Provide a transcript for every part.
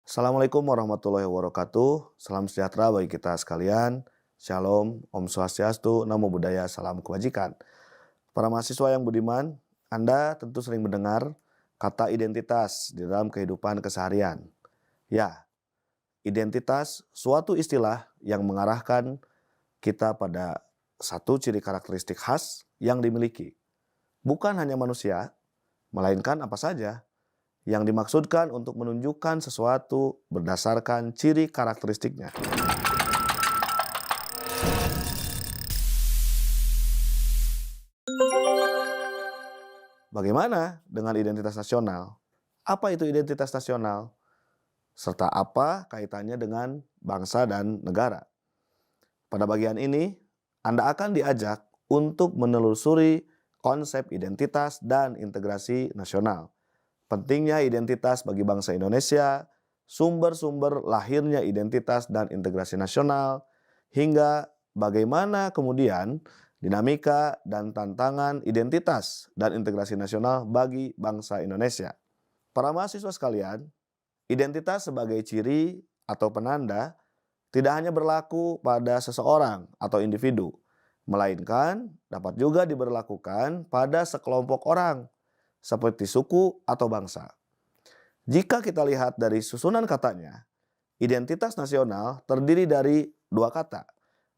Assalamualaikum warahmatullahi wabarakatuh. Salam sejahtera bagi kita sekalian. Shalom, Om Swastiastu, Namo Buddhaya, Salam Kebajikan. Para mahasiswa yang budiman, Anda tentu sering mendengar kata identitas di dalam kehidupan keseharian. Ya, identitas suatu istilah yang mengarahkan kita pada satu ciri karakteristik khas yang dimiliki. Bukan hanya manusia, melainkan apa saja yang dimaksudkan untuk menunjukkan sesuatu berdasarkan ciri karakteristiknya. Bagaimana dengan identitas nasional? Apa itu identitas nasional? Serta apa kaitannya dengan bangsa dan negara? Pada bagian ini, Anda akan diajak untuk menelusuri konsep identitas dan integrasi nasional. Pentingnya identitas bagi bangsa Indonesia, sumber-sumber lahirnya identitas dan integrasi nasional, hingga bagaimana kemudian dinamika dan tantangan identitas dan integrasi nasional bagi bangsa Indonesia. Para mahasiswa sekalian, identitas sebagai ciri atau penanda tidak hanya berlaku pada seseorang atau individu, melainkan dapat juga diberlakukan pada sekelompok orang, seperti suku atau bangsa. Jika kita lihat dari susunan katanya, identitas nasional terdiri dari dua kata,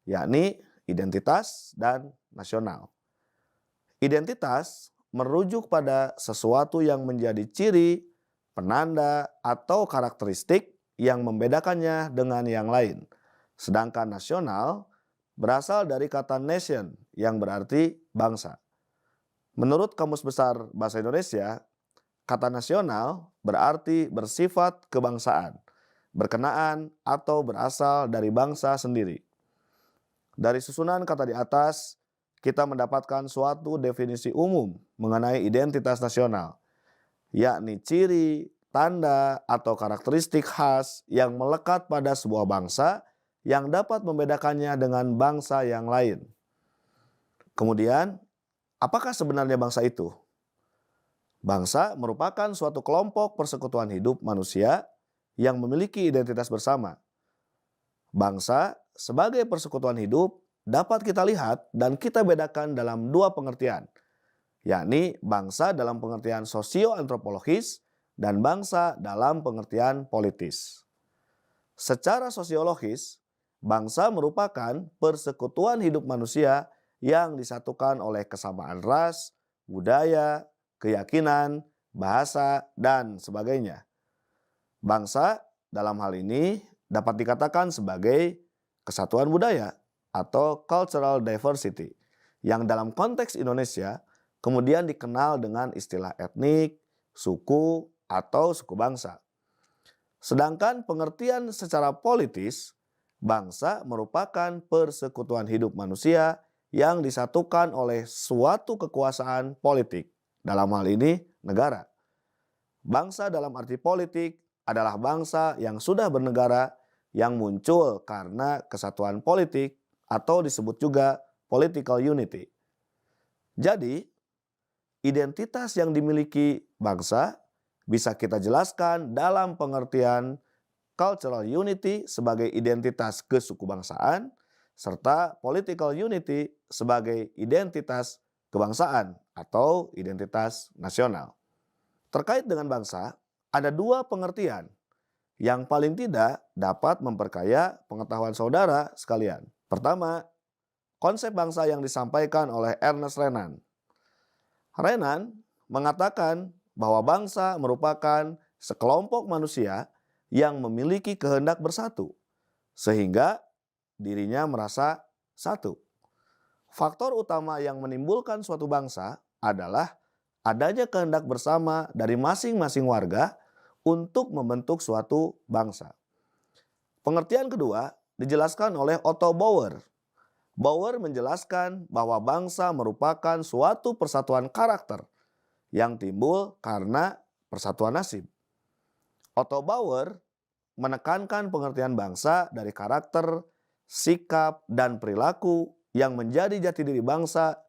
yakni identitas dan nasional. Identitas merujuk pada sesuatu yang menjadi ciri, penanda, atau karakteristik yang membedakannya dengan yang lain. Sedangkan nasional berasal dari kata nation yang berarti bangsa. Menurut Kamus Besar Bahasa Indonesia, kata nasional berarti bersifat kebangsaan, berkenaan atau berasal dari bangsa sendiri. Dari susunan kata di atas, kita mendapatkan suatu definisi umum mengenai identitas nasional, yakni ciri, tanda, atau karakteristik khas yang melekat pada sebuah bangsa yang dapat membedakannya dengan bangsa yang lain. Kemudian, apakah sebenarnya bangsa itu? Bangsa merupakan suatu kelompok persekutuan hidup manusia yang memiliki identitas bersama. Bangsa sebagai persekutuan hidup dapat kita lihat dan kita bedakan dalam dua pengertian, yakni bangsa dalam pengertian sosio-antropologis dan bangsa dalam pengertian politis. Secara sosiologis, bangsa merupakan persekutuan hidup manusia yang disatukan oleh kesamaan ras, budaya, keyakinan, bahasa, dan sebagainya. Bangsa dalam hal ini dapat dikatakan sebagai kesatuan budaya atau cultural diversity, yang dalam konteks Indonesia kemudian dikenal dengan istilah etnik, suku, atau suku bangsa. Sedangkan pengertian secara politis, bangsa merupakan persekutuan hidup manusia yang disatukan oleh suatu kekuasaan politik, dalam hal ini negara. Bangsa dalam arti politik adalah bangsa yang sudah bernegara yang muncul karena kesatuan politik atau disebut juga political unity. Jadi, identitas yang dimiliki bangsa bisa kita jelaskan dalam pengertian cultural unity sebagai identitas kesukubangsaan, serta political unity sebagai identitas kebangsaan atau identitas nasional. Terkait dengan bangsa, ada dua pengertian yang paling tidak dapat memperkaya pengetahuan saudara sekalian. Pertama, konsep bangsa yang disampaikan oleh Ernest Renan. Renan mengatakan bahwa bangsa merupakan sekelompok manusia yang memiliki kehendak bersatu, sehingga dirinya merasa satu. Faktor utama yang menimbulkan suatu bangsa adalah adanya kehendak bersama dari masing-masing warga untuk membentuk suatu bangsa. Pengertian kedua dijelaskan oleh Otto Bauer. Bauer menjelaskan bahwa bangsa merupakan suatu persatuan karakter yang timbul karena persatuan nasib. Otto Bauer menekankan pengertian bangsa dari karakter, sikap, dan perilaku yang menjadi jati diri bangsa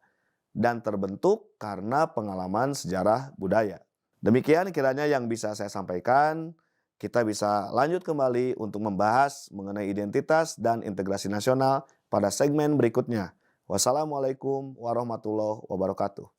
dan terbentuk karena pengalaman sejarah budaya. Demikian kiranya yang bisa saya sampaikan. Kita bisa lanjut kembali untuk membahas mengenai identitas dan integrasi nasional pada segmen berikutnya. Wassalamualaikum warahmatullahi wabarakatuh.